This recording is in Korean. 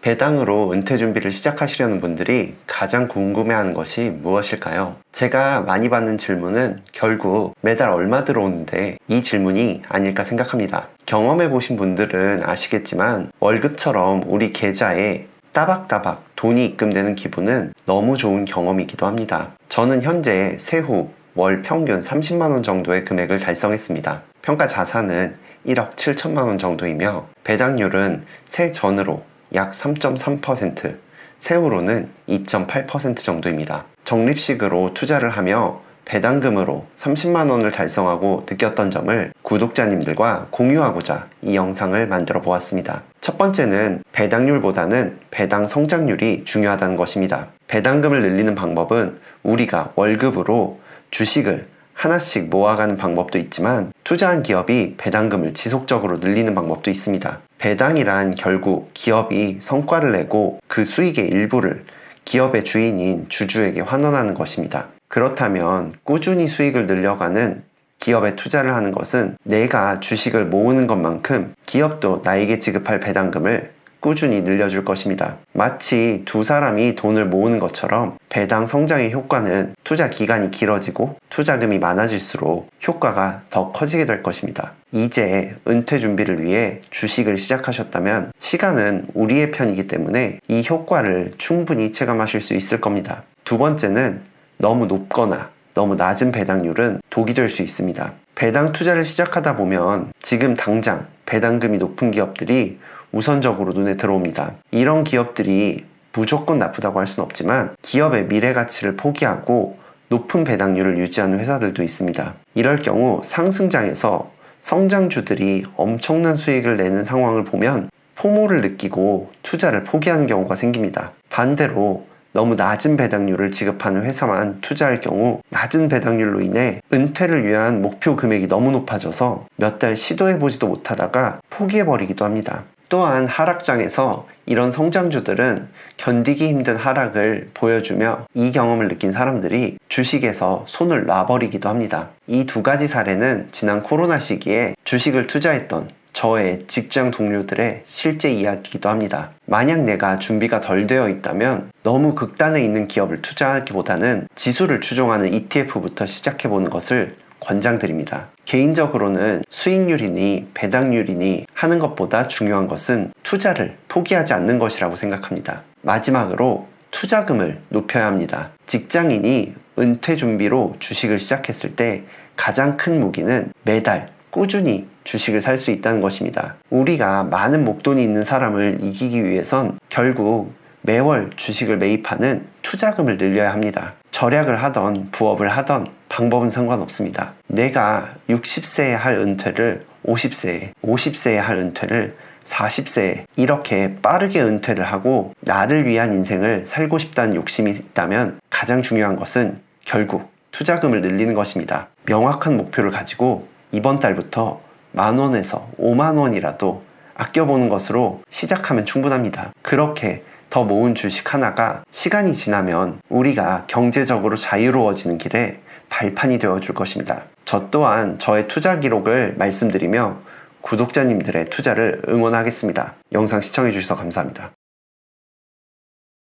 배당으로 은퇴 준비를 시작하시려는 분들이 가장 궁금해하는 것이 무엇일까요? 제가 많이 받는 질문은 결국 매달 얼마 들어오는데 이 질문이 아닐까 생각합니다. 경험해보신 분들은 아시겠지만 월급처럼 우리 계좌에 따박따박 돈이 입금되는 기분은 너무 좋은 경험이기도 합니다. 저는 현재 세후 월 평균 30만원 정도의 금액을 달성했습니다. 평가 자산은 1억 7천만원 정도이며 배당률은 세 전으로 약 3.3%, 세후로는 2.8% 정도입니다. 적립식으로 투자를 하며 배당금으로 30만원을 달성하고 느꼈던 점을 구독자님들과 공유하고자 이 영상을 만들어 보았습니다. 첫 번째는 배당률보다는 배당 성장률이 중요하다는 것입니다. 배당금을 늘리는 방법은 우리가 월급으로 주식을 하나씩 모아가는 방법도 있지만 투자한 기업이 배당금을 지속적으로 늘리는 방법도 있습니다. 배당이란 결국 기업이 성과를 내고 그 수익의 일부를 기업의 주인인 주주에게 환원하는 것입니다. 그렇다면 꾸준히 수익을 늘려가는 기업에 투자를 하는 것은 내가 주식을 모으는 것만큼 기업도 나에게 지급할 배당금을 꾸준히 늘려줄 것입니다. 마치 두 사람이 돈을 모으는 것처럼 배당 성장의 효과는 투자 기간이 길어지고 투자금이 많아질수록 효과가 더 커지게 될 것입니다. 이제 은퇴 준비를 위해 주식을 시작하셨다면 시간은 우리의 편이기 때문에 이 효과를 충분히 체감하실 수 있을 겁니다. 두 번째는 너무 높거나 너무 낮은 배당률은 독이 될 수 있습니다. 배당 투자를 시작하다 보면 지금 당장 배당금이 높은 기업들이 우선적으로 눈에 들어옵니다. 이런 기업들이 무조건 나쁘다고 할 수는 없지만 기업의 미래 가치를 포기하고 높은 배당률을 유지하는 회사들도 있습니다. 이럴 경우 상승장에서 성장주들이 엄청난 수익을 내는 상황을 보면 포모를 느끼고 투자를 포기하는 경우가 생깁니다. 반대로 너무 낮은 배당률을 지급하는 회사만 투자할 경우 낮은 배당률로 인해 은퇴를 위한 목표 금액이 너무 높아져서 몇 달 시도해보지도 못하다가 포기해버리기도 합니다. 또한 하락장에서 이런 성장주들은 견디기 힘든 하락을 보여주며 이 경험을 느낀 사람들이 주식에서 손을 놔버리기도 합니다. 이 두 가지 사례는 지난 코로나 시기에 주식을 투자했던 저의 직장 동료들의 실제 이야기이기도 합니다. 만약 내가 준비가 덜 되어 있다면 너무 극단에 있는 기업을 투자하기보다는 지수를 추종하는 ETF부터 시작해보는 것을 권장드립니다. 개인적으로는 수익률이니 배당률이니 하는 것보다 중요한 것은 투자를 포기하지 않는 것이라고 생각합니다. 마지막으로 투자금을 높여야 합니다. 직장인이 은퇴 준비로 주식을 시작했을 때 가장 큰 무기는 매달 꾸준히 주식을 살 수 있다는 것입니다. 우리가 많은 목돈이 있는 사람을 이기기 위해선 결국 매월 주식을 매입하는 투자금을 늘려야 합니다. 절약을 하던 부업을 하던 방법은 상관없습니다. 내가 60세에 할 은퇴를 50세에, 50세에 할 은퇴를 40세에 이렇게 빠르게 은퇴를 하고 나를 위한 인생을 살고 싶다는 욕심이 있다면 가장 중요한 것은 결국 투자금을 늘리는 것입니다. 명확한 목표를 가지고 이번 달부터 10,000원에서 50,000원이라도 아껴보는 것으로 시작하면 충분합니다. 그렇게 더 모은 주식 하나가 시간이 지나면 우리가 경제적으로 자유로워지는 길에 발판이 되어줄 것입니다. 저 또한 저의 투자 기록을 말씀드리며 구독자님들의 투자를 응원하겠습니다. 영상 시청해주셔서 감사합니다.